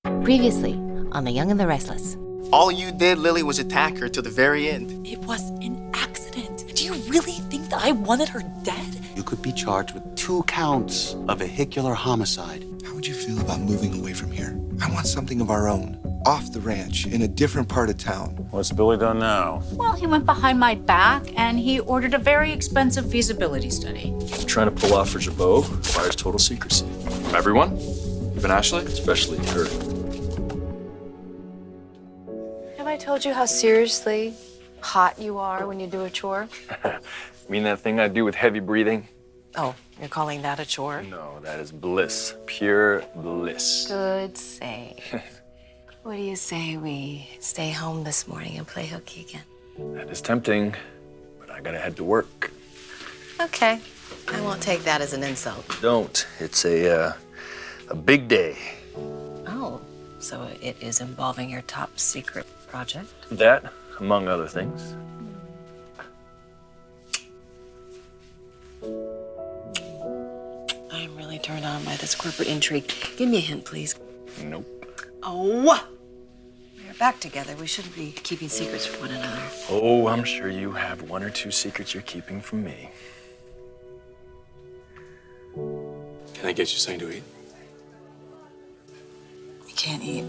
Previously on The Young and the Restless. All you did, Lily, was attack her till the very end. It was an accident. Do you really think that I wanted her dead? You could be charged with 2 counts of vehicular homicide. How would you feel about moving away from here? I want something of our own, off the ranch, in a different part of town. What's Billy done now? Well, he went behind my back and he ordered a very expensive feasibility study. Trying to pull off for Jabot requires total secrecy. From everyone, even Ashley, especially her. Have I told you how seriously hot you are when you do a chore? Mean that thing I do with heavy breathing? Oh, you're calling that a chore? No, that is bliss. Pure bliss. Good save. What do you say we stay home this morning and play hooky again? That is tempting, but I gotta head to work. Okay. I won't take that as an insult. Don't. It's a big day. Oh, so it is involving your top secret project? That, among other things. I'm really turned on by this corporate intrigue. Give me a hint, please. Nope. Oh! We're back together. We shouldn't be keeping secrets from one another. Oh, I'm sure you have 1 or 2 secrets you're keeping from me. Can I get you something to eat? I can't eat.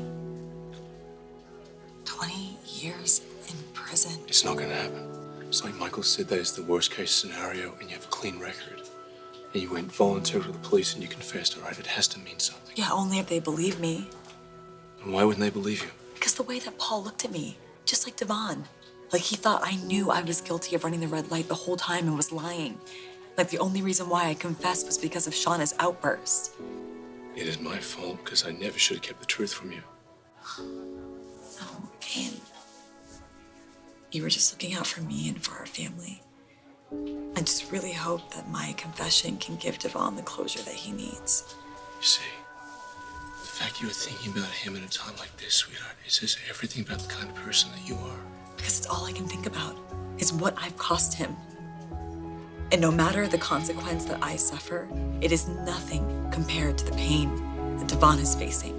20 years in prison. It's not gonna happen. It's like Michael said that is the worst case scenario and you have a clean record. And you went volunteer to the police and you confessed, all right? It has to mean something. Yeah, only if they believe me. And why wouldn't they believe you? Because the way that Paul looked at me, just like Devon. Like he thought I knew I was guilty of running the red light the whole time and was lying. Like the only reason why I confessed was because of Shauna's outburst. It is my fault because I never should have kept the truth from you. No, Kane. You were just looking out for me and for our family. I just really hope that my confession can give Devon the closure that he needs. You see, the fact you were thinking about him at a time like this, sweetheart, it says everything about the kind of person that you are. Because it's all I can think about is what I've cost him. And no matter the consequence that I suffer, it is nothing compared to the pain that Devon is facing.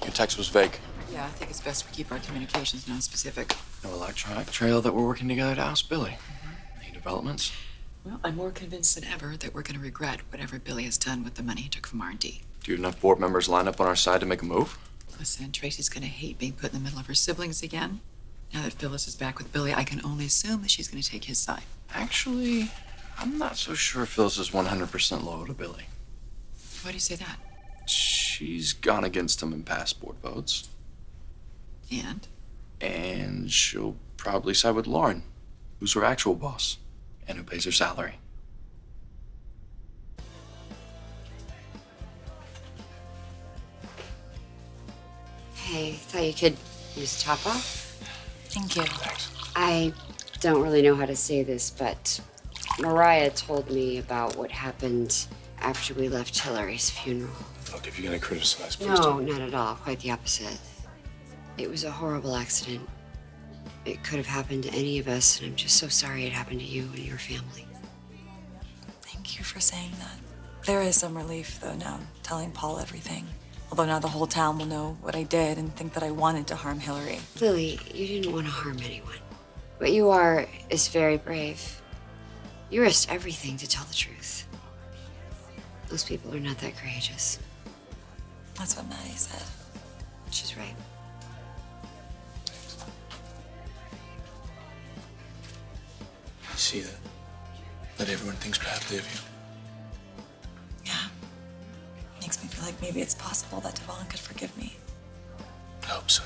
Your text was vague. Yeah, I think it's best we keep our communications non-specific. No electronic trail that we're working together to oust Billy. Any developments? Well, I'm more convinced than ever that we're going to regret whatever Billy has done with the money he took from R&D. Do you have enough board members lined up on our side to make a move? Listen, Tracy's going to hate being put in the middle of her siblings again. Now that Phyllis is back with Billy, I can only assume that she's going to take his side. Actually, I'm not so sure Phyllis is 100% loyal to Billy. Why do you say that? She's gone against him in past board votes. And? And she'll probably side with Lauren, who's her actual boss, and who pays her salary. Hey, thought you could use top off. Thank you. I don't really know how to say this, but Mariah told me about what happened after we left Hillary's funeral. Look, if you're gonna criticize, please No, don't. not at all. Quite the opposite. It was a horrible accident. It could have happened to any of us, and I'm just so sorry it happened to you and your family. Thank you for saying that. There is some relief, though, now telling Paul everything. Although now the whole town will know what I did and think that I wanted to harm Hillary. Lily, you didn't want to harm anyone. What you are is very brave. You risked everything to tell the truth. Most people are not that courageous. That's what Maddie said. She's right. You see that? That everyone thinks badly of you. Yeah. Makes me feel like maybe it's possible that Devon could forgive me. I hope so.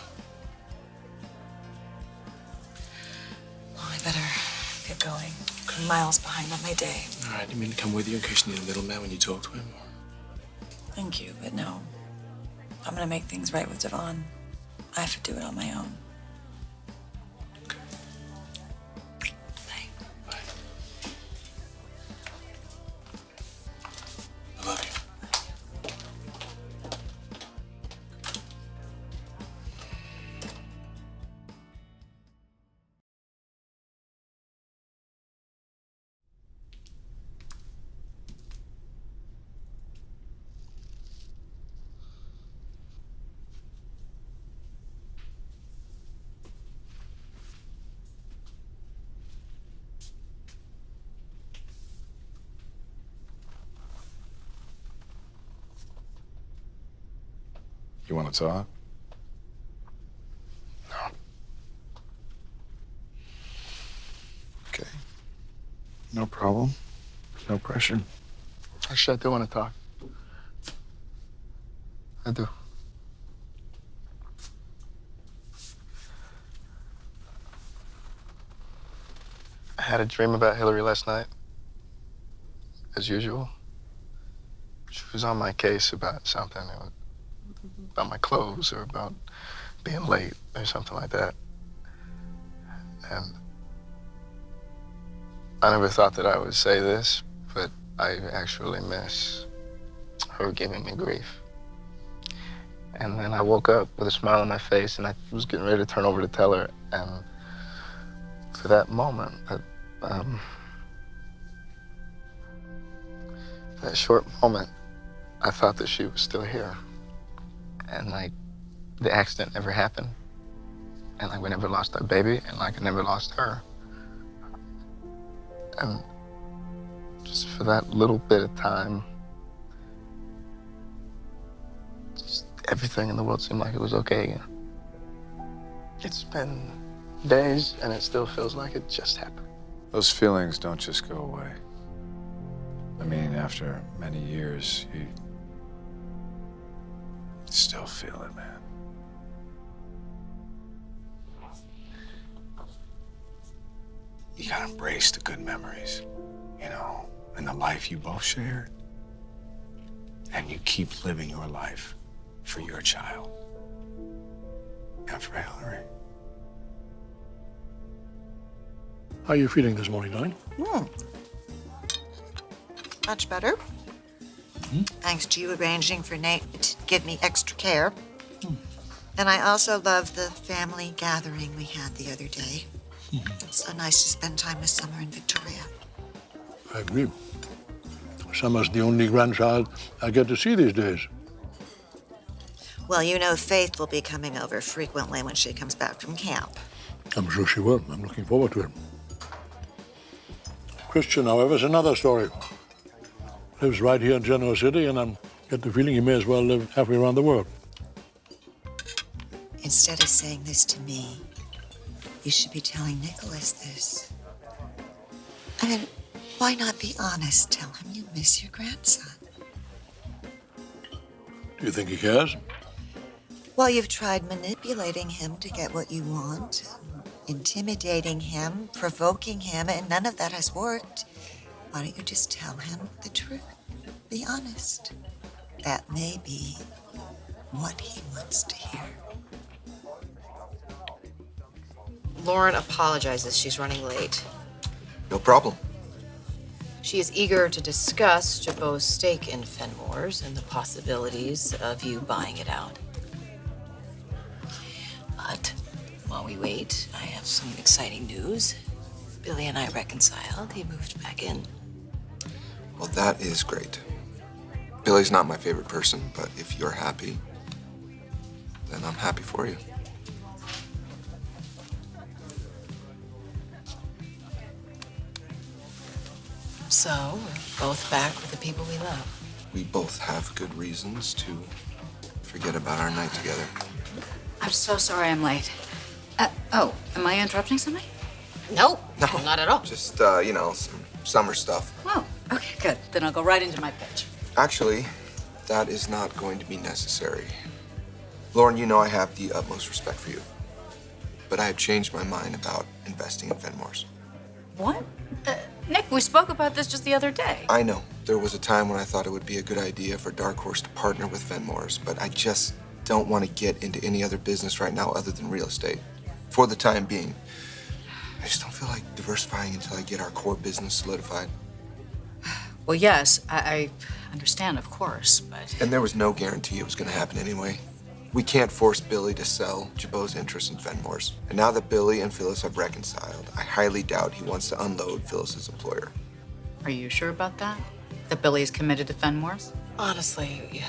Well, I better get going. I'm miles behind. behind on my day. All right, you mean to come with you in case you need a middleman when you talk to him? Thank you, but no. I'm gonna make things right with Devon. I have to do it on my own. Bye. Bye. I love you. You want to talk? No. Okay. No problem. No pressure. Actually, I do want to talk. I do. I had a dream about Hillary last night. As usual. She was on my case about something. About my clothes or about being late or something like that. And I never thought that I would say this, but I actually miss her giving me grief. And then I woke up with a smile on my face and I was getting ready to turn over to tell her. And for that moment, that short moment, I thought that she was still here. And like, the accident never happened. And like, we never lost our baby, and like, I never lost her. And just for that little bit of time, just everything in the world seemed like it was okay again. It's been days, and it still feels like it just happened. Those feelings don't just go away. I mean, after many years, you still feel it, man. You gotta embrace the good memories, you know, and the life you both shared. And you keep living your life for your child and for Hillary. How are you feeling this morning, Nine? Much better. Thanks to you arranging for Nate to give me extra care. And I also love the family gathering we had the other day. It's so nice to spend time with Summer and Victoria. I agree. Summer's the only grandchild I get to see these days. Well, you know Faith will be coming over frequently when she comes back from camp. I'm sure she will. I'm looking forward to it. Christian, however, is another story. Lives right here in Genoa City, and I get the feeling he may as well live halfway around the world. Instead of saying this to me, you should be telling Nicholas this. I mean, why not be honest? Tell him you miss your grandson. Do you think he cares? Well, you've tried manipulating him to get what you want, intimidating him, provoking him, and none of that has worked. Why don't you just tell him the truth? Be honest. That may be what he wants to hear. Lauren apologizes. She's running late. No problem. She is eager to discuss Jabot's stake in Fenmore's and the possibilities of you buying it out. But while we wait, I have some exciting news. Billy and I reconciled. He moved back in. Well, that is great. Billy's not my favorite person, but if you're happy, then I'm happy for you. So, we're both back with the people we love. We both have good reasons to forget about our night together. I'm so sorry I'm late. Oh, am I interrupting something? No, No, not at all. Just, you know, some summer stuff. Oh, okay, good. Then I'll go right into my pitch. Actually, that is not going to be necessary. Lauren, you know I have the utmost respect for you. But I have changed my mind about investing in Fenmore's. What? Nick, we spoke about this just the other day. I know. There was a time when I thought it would be a good idea for Dark Horse to partner with Fenmore's, but I just don't want to get into any other business right now other than real estate. For the time being. I just don't feel like diversifying until I get our core business solidified. Well, yes, I understand, of course, but... And there was no guarantee it was going to happen anyway. We can't force Billy to sell Jabot's interest in Fenmore's. And now that Billy and Phyllis have reconciled, I highly doubt he wants to unload Phyllis's employer. Are you sure about that? That Billy is committed to Fenmore's? Honestly,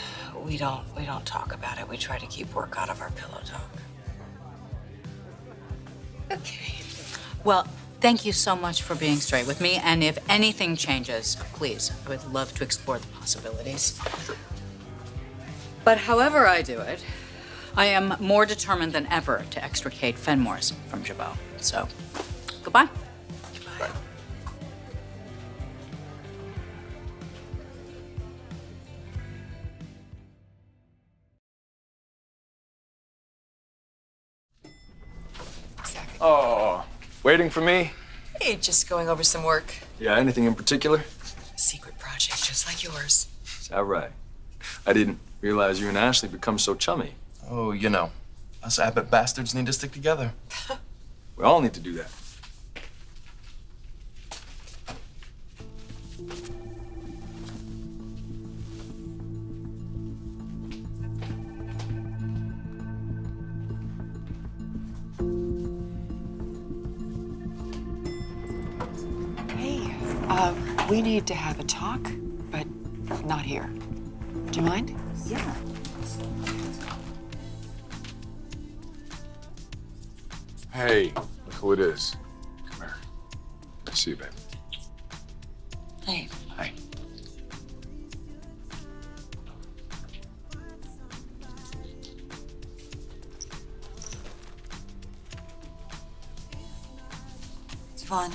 we don't talk about it. We try to keep work out of our pillow talk. Okay. Well, thank you so much for being straight with me. And if anything changes, please, I would love to explore the possibilities. But however I do it, I am more determined than ever to extricate Fenmore's from Jabot. So, goodbye. Bye. Oh, waiting for me? Hey, just going over some work. Yeah, anything in particular? A secret project just like yours. Is that right? I didn't realize you and Ashley become so chummy. Oh, you know, us Abbott bastards need to stick together. We all need to do that. Hey, we need to have a talk, but not here. Do you mind? Yeah. Hey, look who it is. Come here. Good to see you, babe. Hey. Hi. Devon,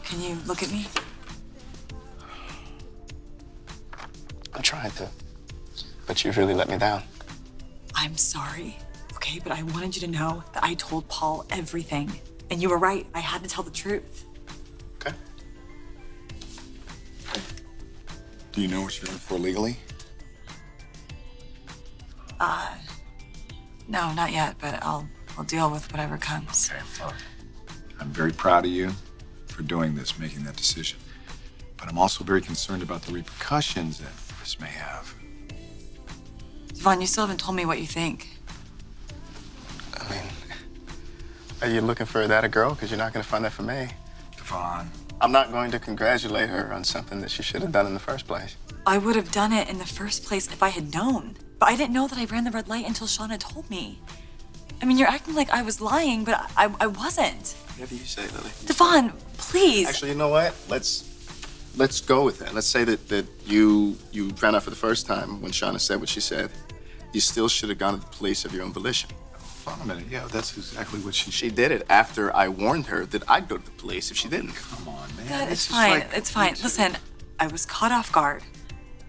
can you look at me? I'm trying to, but you've really let me down. I'm sorry, okay? But I wanted you to know that I told Paul everything. And you were right. I had to tell the truth. Okay. Do you know what you're in for legally? No, not yet, but I'll deal with whatever comes. Okay, well, I'm very proud of you for doing this, making that decision. But I'm also very concerned about the repercussions that this may have. Devon, you still haven't told me what you think. I mean, are you looking for that a girl? Because you're not going to find that for me. Devon. I'm not going to congratulate her on something that she should have done in the first place. I would have done it in the first place if I had known. But I didn't know that I ran the red light until Shauna told me. I mean, you're acting like I was lying, but I wasn't. Whatever you say, Lily. Devon, please. Actually, you know what? Let's go with that. Let's say that you found out for the first time when Shauna said what she said. You still should have gone to the police of your own volition. Hold on a minute. Yeah, that's exactly what She did it after I warned her that I'd go to the police if she didn't. Come on, man. God, This it's is fine. like- It's fine. Listen, I was caught off guard,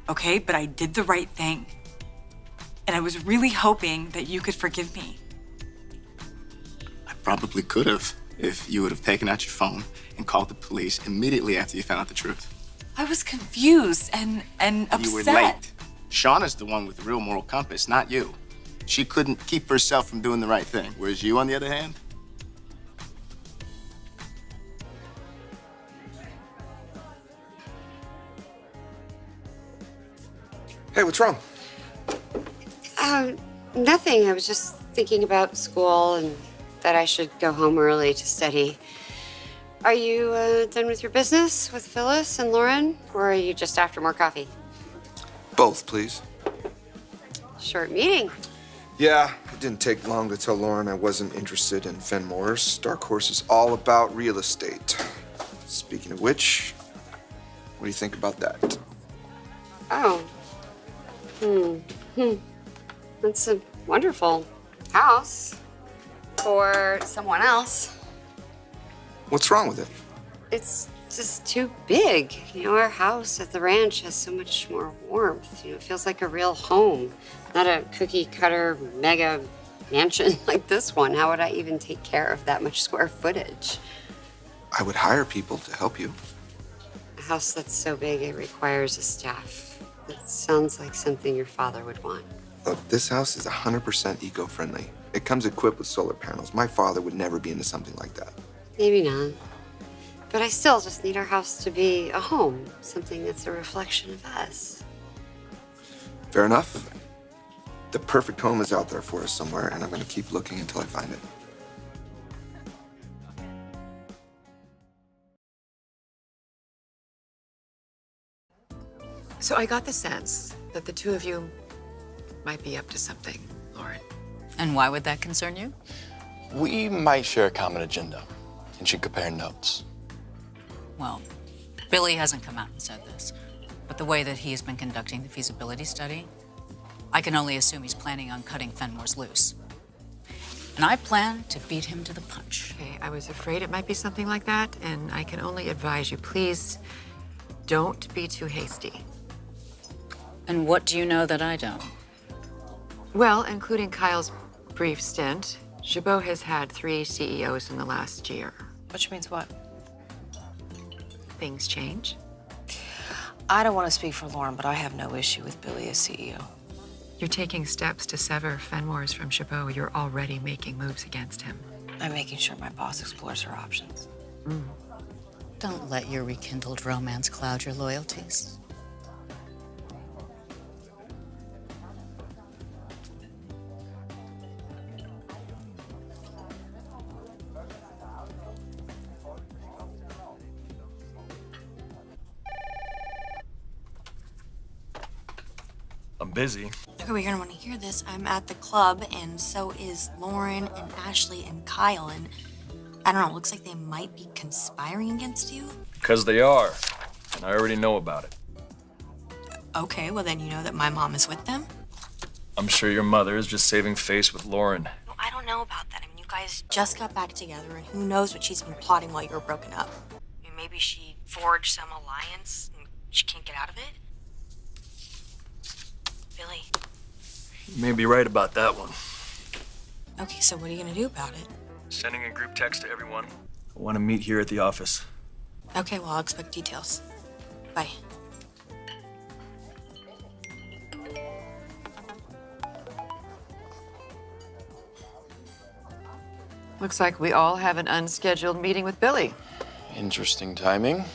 okay? But I did the right thing. And I was really hoping that you could forgive me. I probably could have if you would have taken out your phone and called the police immediately after you found out the truth. I was confused and upset. You were late. Shauna's the one with the real moral compass, not you. She couldn't keep herself from doing the right thing, whereas you, on the other hand, Hey, what's wrong? Nothing. I was just thinking about school and that I should go home early to study. Are you done with your business with Phyllis and Lauren, or are you just after more coffee? Both, please. Short meeting. Yeah, it didn't take long to tell Lauren I wasn't interested in Fenmore's. Dark Horse is all about real estate. Speaking of which, what do you think about that? Oh. That's a wonderful house for someone else. What's wrong with it? It's just too big. You know, our house at the ranch has so much more warmth. You know, it feels like a real home, not a cookie cutter mega mansion like this one. How would I even take care of that much square footage? I would hire people to help you. A house that's so big it requires a staff. It sounds like something your father would want. Look, this house is 100% eco-friendly. It comes equipped with solar panels. My father would never be into something like that. Maybe not. But I still just need our house to be a home, something that's a reflection of us. Fair enough. The perfect home is out there for us somewhere, and I'm gonna keep looking until I find it. So I got the sense that the two of you might be up to something, Lauren. And why would that concern you? We might share a common agenda and should compare notes. Well, Billy hasn't come out and said this, but the way that he has been conducting the feasibility study, I can only assume he's planning on cutting Fenmore's loose. And I plan to beat him to the punch. Okay, I was afraid it might be something like that, and I can only advise you, please don't be too hasty. And what do you know that I don't? Well, including Kyle's brief stint, Chabot has had 3 CEOs in the last year. Which means what? Things change. I don't want to speak for Lauren, but I have no issue with Billy as CEO. You're taking steps to sever Fenmore's from Chabot. You're already making moves against him. I'm making sure my boss explores her options. Don't let your rekindled romance cloud your loyalties. I'm busy. Okay, well, you're gonna want to hear this. I'm at the club, and so is Lauren and Ashley and Kyle, and I don't know, it looks like they might be conspiring against you. Because they are. And I already know about it. Okay, well, then you know that my mom is with them? I'm sure your mother is just saving face with Lauren. Well, I don't know about that. I mean, you guys just got back together, and who knows what she's been plotting while you were broken up. I mean, maybe she forged some alliance, and she can't get out of it? Billy. You may be right about that one. Okay, so what are you gonna do about it? Sending a group text to everyone. I want to meet here at the office. Okay, well, I'll expect details. Bye. Looks like we all have an unscheduled meeting with Billy. Interesting timing.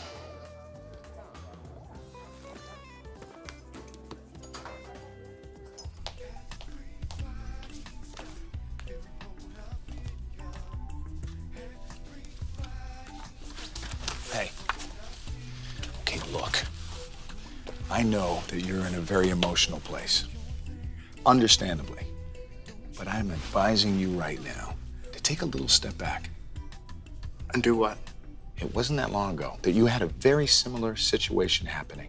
Hey. Okay, look. I know that you're in a very emotional place. Understandably. But I'm advising you right now to take a little step back. And do what? It wasn't that long ago that you had a very similar situation happening,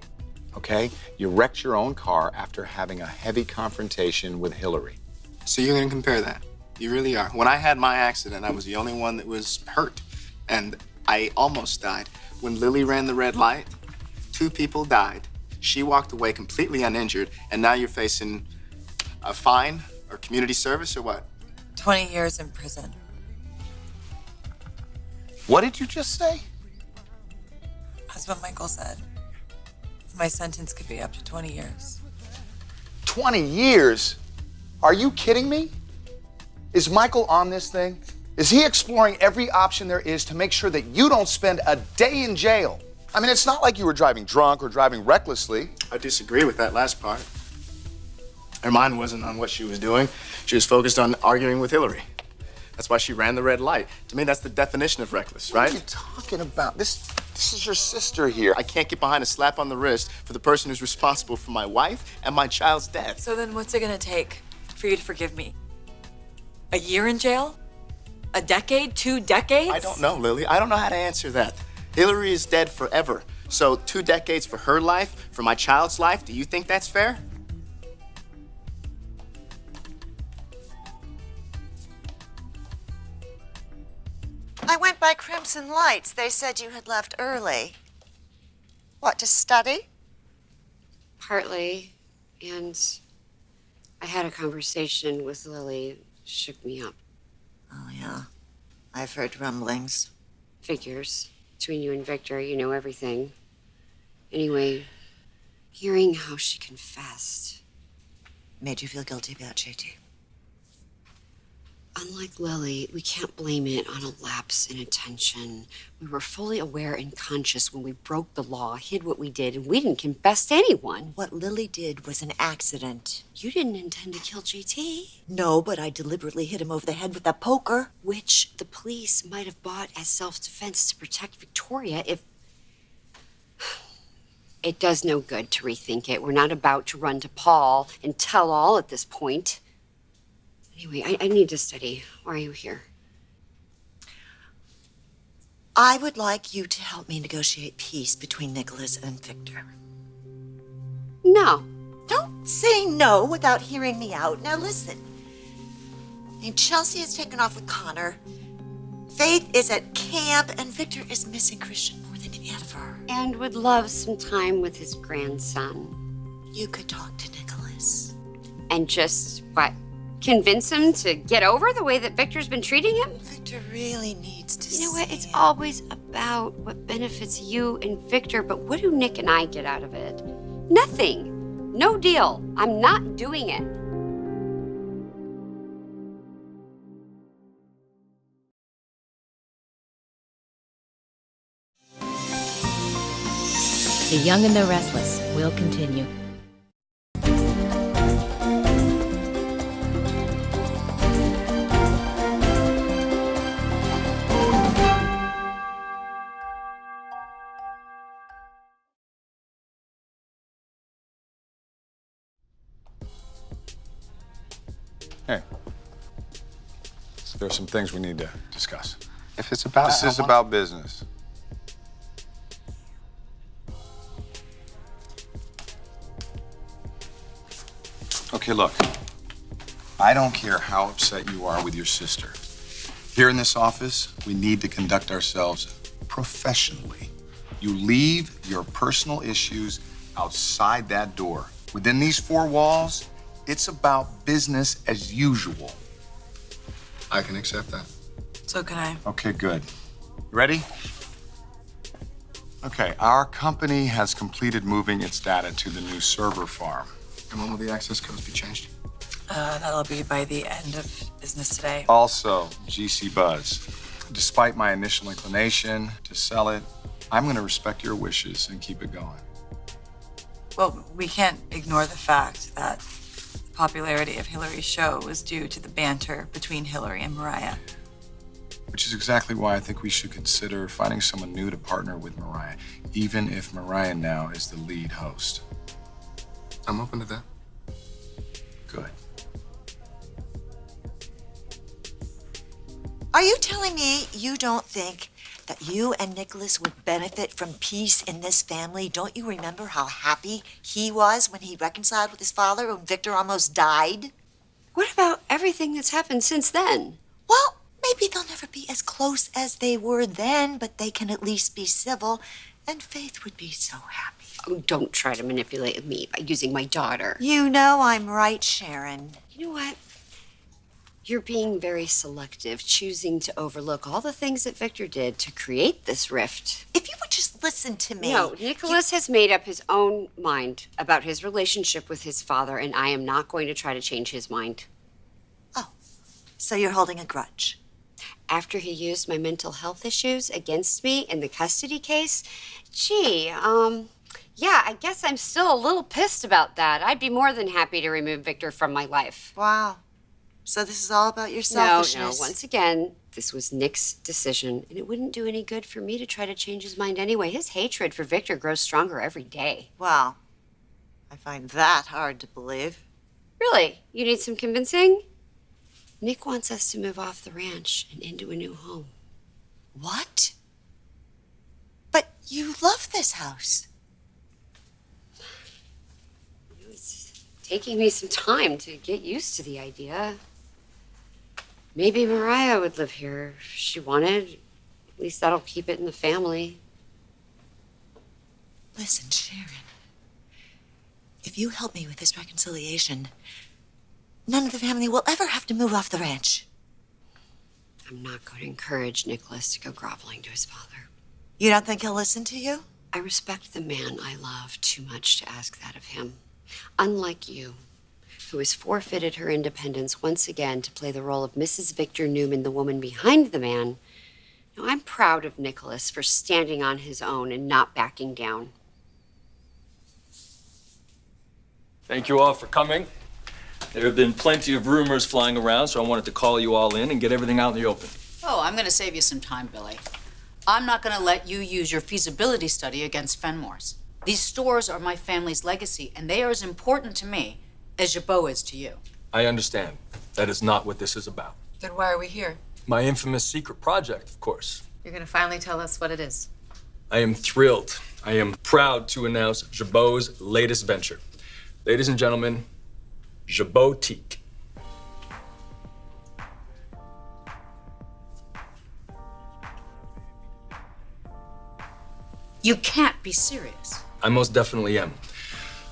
okay? You wrecked your own car after having a heavy confrontation with Hillary. So you're gonna compare that? You really are. When I had my accident, I was the only one that was hurt. And I almost died. When Lily ran the red light, 2 people died. She walked away completely uninjured, and now you're facing a fine or community service or what? 20 years in prison. What did you just say? That's what Michael said. My sentence could be up to 20 years. 20 years? Are you kidding me? Is Michael on this thing? Is he exploring every option there is to make sure that you don't spend a day in jail? I mean, it's not like you were driving drunk or driving recklessly. I disagree with that last part. Her mind wasn't on what she was doing. She was focused on arguing with Hillary. That's why she ran the red light. To me, that's the definition of reckless, right? What are you talking about? This is your sister here. I can't get behind a slap on the wrist for the person who's responsible for my wife and my child's death. So then what's it gonna take for you to forgive me? A year in jail? A decade? 2 decades? I don't know, Lily. I don't know how to answer that. Hillary is dead forever. So 2 decades for her life, for my child's life, do you think that's fair? I went by Crimson Lights. They said you had left early. What, to study? Partly. And I had a conversation with Lily. It shook me up. Oh, yeah. I've heard rumblings. Figures. Between you and Victor, you know everything. Anyway, hearing how she confessed made you feel guilty about JT. Unlike Lily, we can't blame it on a lapse in attention. We were fully aware and conscious when we broke the law, hid what we did, and we didn't confess to anyone. What Lily did was an accident. You didn't intend to kill JT. No, but I deliberately hit him over the head with that poker. Which the police might have bought as self-defense to protect Victoria if... It does no good to rethink it. We're not about to run to Paul and tell all at this point. Anyway, I need to study. Why are you here? I would like you to help me negotiate peace between Nicholas and Victor. No. Don't say no without hearing me out. Now listen. Chelsea has taken off with Connor. Faith is at camp, and Victor is missing Christian more than ever. And would love some time with his grandson. You could talk to Nicholas. And just, what? Convince him to get over the way that Victor's been treating him? Victor really needs to You know what? It's always about what benefits you and Victor, but what do Nick and I get out of it? Nothing. No deal. I'm not doing it. The Young and the Restless will continue. Hey, there are some things we need to discuss. If it's about... This is about business. Okay, look. I don't care how upset you are with your sister. Here in this office, we need to conduct ourselves professionally. You leave your personal issues outside that door. Within these four walls, it's about business as usual. I can accept that. So can I. Okay, good. Ready? Okay, our company has completed moving its data to the new server farm. And when will the access codes be changed? That'll be by the end of business today. Also, GC Buzz. Despite my initial inclination to sell it, I'm going to respect your wishes and keep it going. Well, we can't ignore the fact that the popularity of Hillary's show was due to the banter between Hillary and Mariah. Which is exactly why I think we should consider finding someone new to partner with Mariah, even if Mariah now is the lead host. I'm open to that. Good. Are you telling me you don't think that you and Nicholas would benefit from peace in this family? Don't you remember how happy he was when he reconciled with his father when Victor almost died? What about everything that's happened since then? Well, maybe they'll never be as close as they were then, but they can at least be civil, and Faith would be so happy. Oh, don't try to manipulate me by using my daughter. You know I'm right, Sharon. You know what? You're being very selective, choosing to overlook all the things that Victor did to create this rift. If you would just listen to me. No, Nicholas has made up his own mind about his relationship with his father, and I am not going to try to change his mind. So you're holding a grudge? After he used my mental health issues against me in the custody case, yeah, I guess I'm still a little pissed about that. I'd be more than happy to remove Victor from my life. Wow. So this is all about your selfishness? No, once again, this was Nick's decision, and it wouldn't do any good for me to try to change his mind anyway. His hatred for Victor grows stronger every day. Well, I find that hard to believe. Really? You need some convincing? Nick wants us to move off the ranch and into a new home. What? But you love this house. It's taking me some time to get used to the idea. Maybe Mariah would live here if she wanted. At least that'll keep it in the family. Listen, Sharon. If you help me with this reconciliation, none of the family will ever have to move off the ranch. I'm not going to encourage Nicholas to go groveling to his father. You don't think he'll listen to you? I respect the man I love too much to ask that of him. Unlike you, who has forfeited her independence once again to play the role of Mrs. Victor Newman, the woman behind the man. Now, I'm proud of Nicholas for standing on his own and not backing down. Thank you all for coming. There have been plenty of rumors flying around, so I wanted to call you all in and get everything out in the open. Oh, I'm going to save you some time, Billy. I'm not going to let you use your feasibility study against Fenmore's. These stores are my family's legacy, and they are as important to me as Jabot is to you. I understand. That is not what this is about. Then why are we here? My infamous secret project, of course. You're gonna finally tell us what it is. I am thrilled. I am proud to announce Jabot's latest venture. Ladies and gentlemen, Jabotique. You can't be serious. I most definitely am.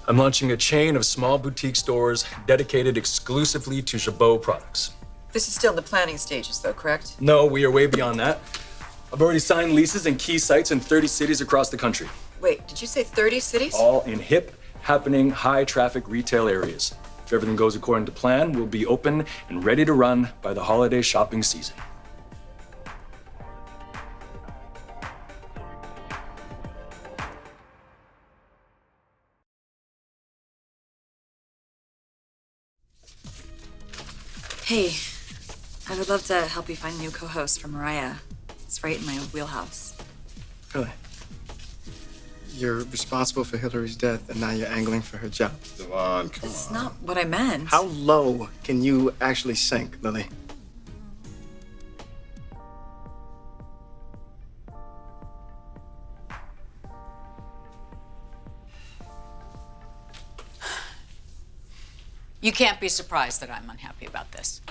I'm launching a chain of small boutique stores dedicated exclusively to Jabot products. This is still in the planning stages, though, correct? No, we are way beyond that. I've already signed leases in key sites in 30 cities across the country. Wait, did you say 30 cities? All in hip, happening, high-traffic retail areas. If everything goes according to plan, we'll be open and ready to run by the holiday shopping season. Hey, I would love to help you find a new co-host for Mariah. It's right in my wheelhouse. Really? You're responsible for Hillary's death, and now you're angling for her job. Devon, come That's not what I meant. How low can you actually sink, Lily? You can't be surprised that I'm unhappy about this.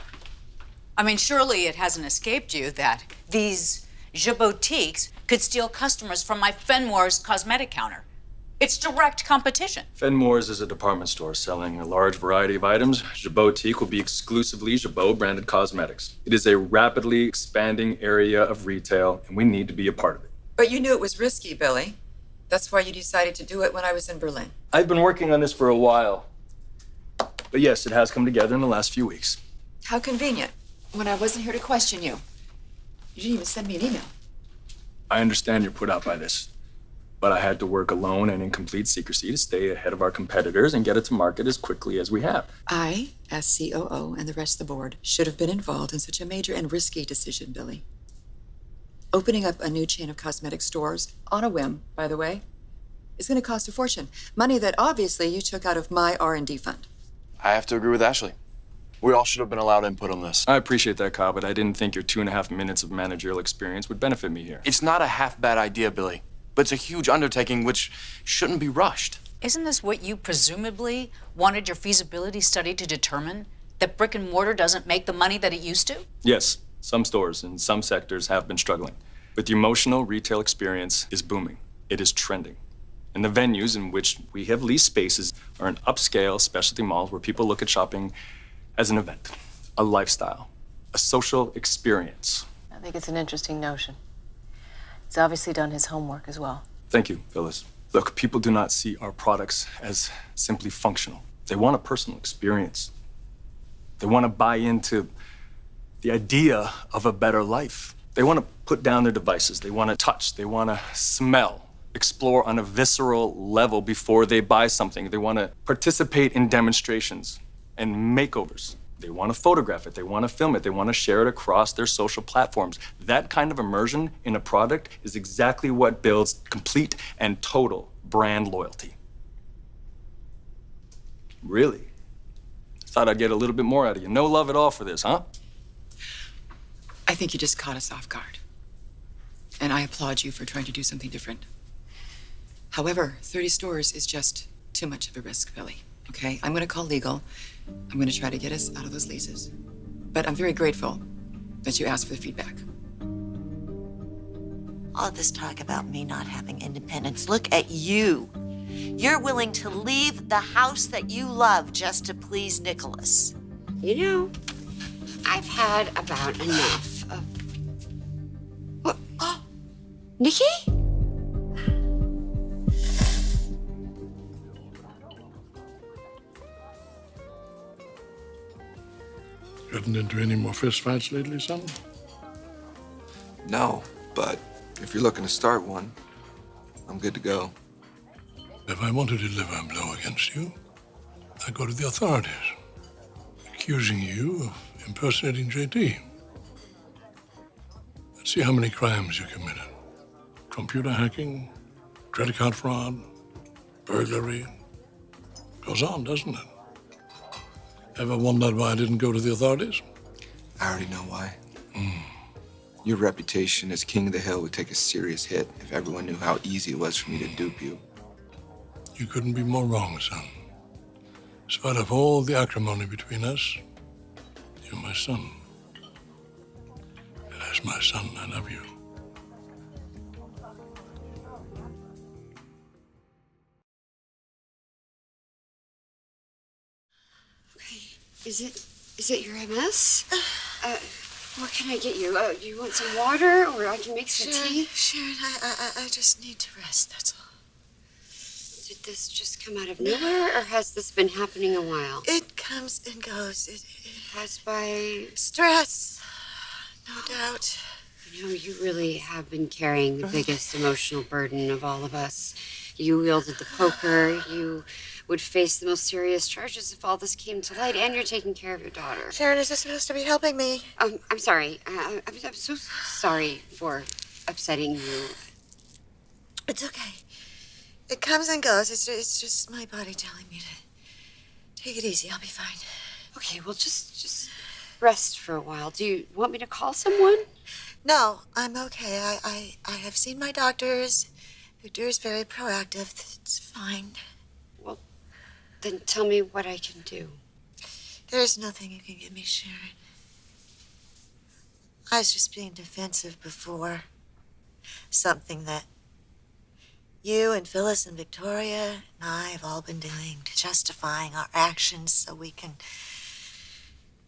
I mean, surely it hasn't escaped you that these Jabotiques could steal customers from my Fenmore's cosmetic counter. It's direct competition. Fenmore's is a department store selling a large variety of items. Jabotique will be exclusively Jabot branded cosmetics. It is a rapidly expanding area of retail, and we need to be a part of it. But you knew it was risky, Billy. That's why you decided to do it when I was in Berlin. I've been working on this for a while. But yes, it has come together in the last few weeks. How convenient. When I wasn't here to question you. You didn't even send me an email. I understand you're put out by this, but I had to work alone and in complete secrecy to stay ahead of our competitors and get it to market as quickly as we have. I, as COO, and the rest of the board should have been involved in such a major and risky decision, Billy. Opening up a new chain of cosmetic stores, on a whim, by the way, is going to cost a fortune. Money that obviously you took out of my R&D fund. I have to agree with Ashley. We all should have been allowed input on this. I appreciate that, Kyle, but I didn't think your 2.5 minutes of managerial experience would benefit me here. It's not a half-bad idea, Billy, but it's a huge undertaking which shouldn't be rushed. Isn't this what you presumably wanted your feasibility study to determine? That brick and mortar doesn't make the money that it used to? Yes, some stores in some sectors have been struggling, but the emotional retail experience is booming. It is trending. And the venues in which we have leased spaces are an upscale specialty malls where people look at shopping as an event, a lifestyle, a social experience. I think it's an interesting notion. He's obviously done his homework as well. Thank you, Phyllis. Look, people do not see our products as simply functional. They want a personal experience. They want to buy into the idea of a better life. They want to put down their devices. They want to touch. They want to smell, explore on a visceral level before they buy something. They want to participate in demonstrations and makeovers. They want to photograph it. They want to film it. They want to share it across their social platforms. That kind of immersion in a product is exactly what builds complete and total brand loyalty. Really? Thought I'd get a little bit more out of you. No love at all for this, huh? I think you just caught us off guard. And I applaud you for trying to do something different. However, 30 stores is just too much of a risk, Billy. Okay? I'm going to call legal. I'm going to try to get us out of those leases. But I'm very grateful that you asked for the feedback. All this talk about me not having independence. Look at you. You're willing to leave the house that you love just to please Nicholas. You know, I've had about enough of... What? Oh, Nikki? Gotten into any more fist fights lately, son? No, but if you're looking to start one, I'm good to go. If I want to deliver a blow against you, I go to the authorities, accusing you of impersonating JT. Let's see how many crimes you committed. Computer hacking, credit card fraud, burglary. Goes on, doesn't it? Ever wondered why I didn't go to the authorities? I already know why. Your reputation as King of the Hill would take a serious hit if everyone knew how easy it was for me to dupe you. You couldn't be more wrong, son. In spite of all the acrimony between us, you're my son. And as my son, I love you. Is it your MS? What can I get you? You want some water, or I can make some tea? Sharon, I just need to rest, that's all. Did this just come out of nowhere, or has this been happening a while? It comes and goes. It Caused by stress, no doubt. You know, you really have been carrying the biggest emotional burden of all of us. You wielded the poker. You would face the most serious charges if all this came to light, and you're taking care of your daughter. Sharon, is this supposed to be helping me? I'm sorry. I'm so sorry for upsetting you. It's okay. It comes and goes. It's just my body telling me to take it easy. I'll be fine. Okay, well, just rest for a while. Do you want me to call someone? No, I'm okay. I have seen my doctors. Victor's very proactive. It's fine. Well, then tell me what I can do. There's nothing you can give me, Sharon. I was just being defensive before. Something that you and Phyllis and Victoria and I have all been doing, justifying our actions so we can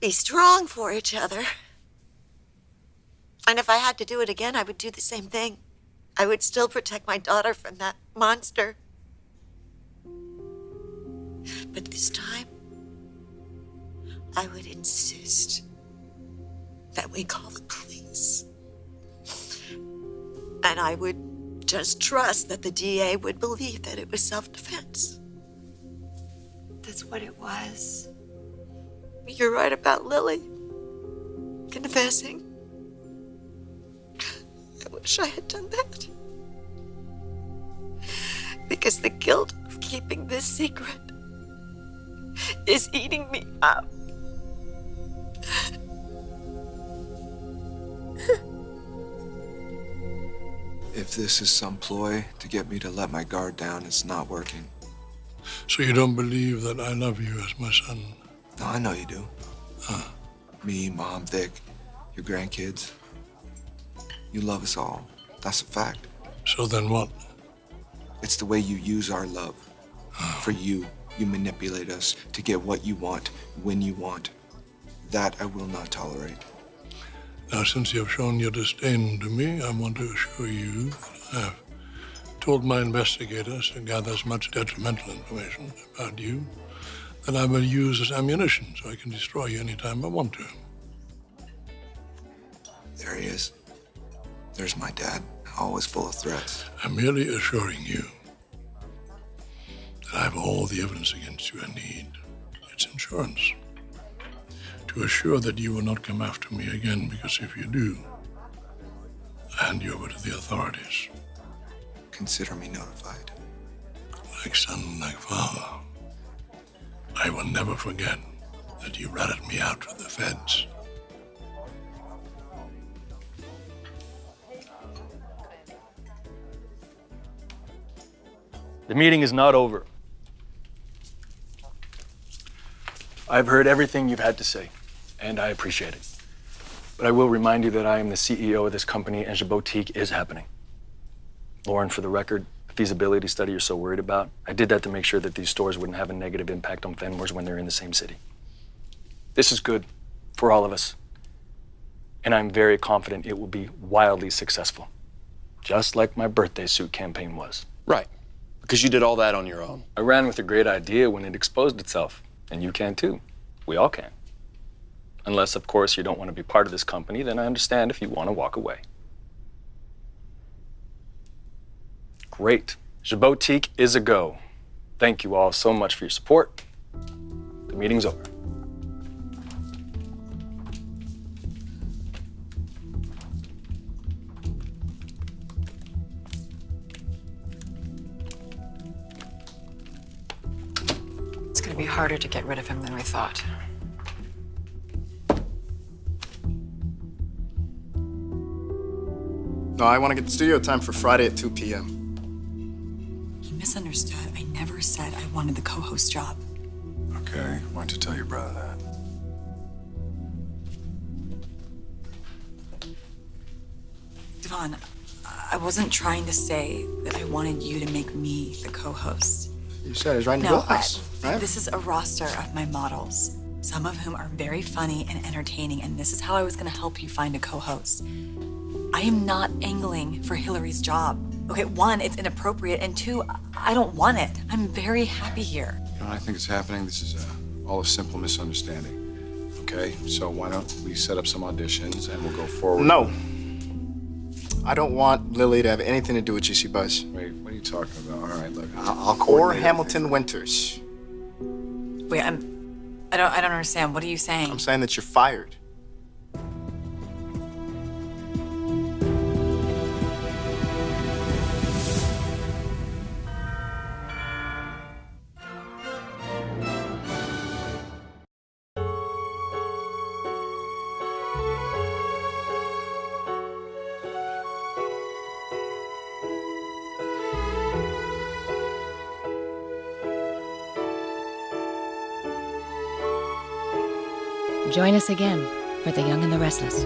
be strong for each other. And if I had to do it again, I would do the same thing. I would still protect my daughter from that monster. But this time, I would insist that we call the police. And I would just trust that the DA would believe that it was self-defense. That's what it was. You're right about Lily. Confessing. I wish I had done that. Because the guilt of keeping this secret is eating me up. If this is some ploy to get me to let my guard down, it's not working. So you don't believe that I love you as my son? No, I know you do. Me, Mom, Vic, your grandkids. You love us all. That's a fact. So then what? It's the way you use our love. For you manipulate us to get what you want, when you want. That I will not tolerate. Now, since you have shown your disdain to me, I want to assure you that I have told my investigators to gather as much detrimental information about you that I will use as ammunition so I can destroy you anytime I want to. There he is. There's my dad, always full of threats. I'm merely assuring you that I have all the evidence against you I need. It's insurance. To assure that you will not come after me again, because if you do, I hand you over to the authorities. Consider me notified. Like son, like father. I will never forget that you ratted me out to the feds. The meeting is not over. I've heard everything you've had to say, and I appreciate it. But I will remind you that I am the CEO of this company, and Jabotique is happening. Lauren, for the record, the feasibility study you're so worried about, I did that to make sure that these stores wouldn't have a negative impact on Fenmore's when they're in the same city. This is good for all of us, and I'm very confident it will be wildly successful, just like my birthday suit campaign was. Right, because you did all that on your own. I ran with a great idea when it exposed itself, and you can too. We all can. Unless, of course, you don't want to be part of this company, then I understand if you want to walk away. Great. Jabotique is a go. Thank you all so much for your support. The meeting's over. It's gonna be harder to get rid of him than we thought. No, I want to get the studio time for Friday at 2 p.m. You misunderstood. I never said I wanted the co-host job. Okay, why don't you tell your brother that? Devon, I wasn't trying to say that I wanted you to make me the co-host. You said it was right in the No, wheelhouse, right? This is a roster of my models, some of whom are very funny and entertaining, and this is how I was going to help you find a co-host. I am not angling for Hillary's job. Okay, one, it's inappropriate, and two, I don't want it. I'm very happy here. You know, I think it's happening. This is all a simple misunderstanding. Okay, so why don't we set up some auditions and we'll go forward? No. I don't want Lily to have anything to do with GC Buzz. Wait, what are you talking about? All right, look, I'll Or coordinate. Hamilton Winters. Wait, I don't understand. What are you saying? I'm saying that you're fired. Join us again for The Young and the Restless.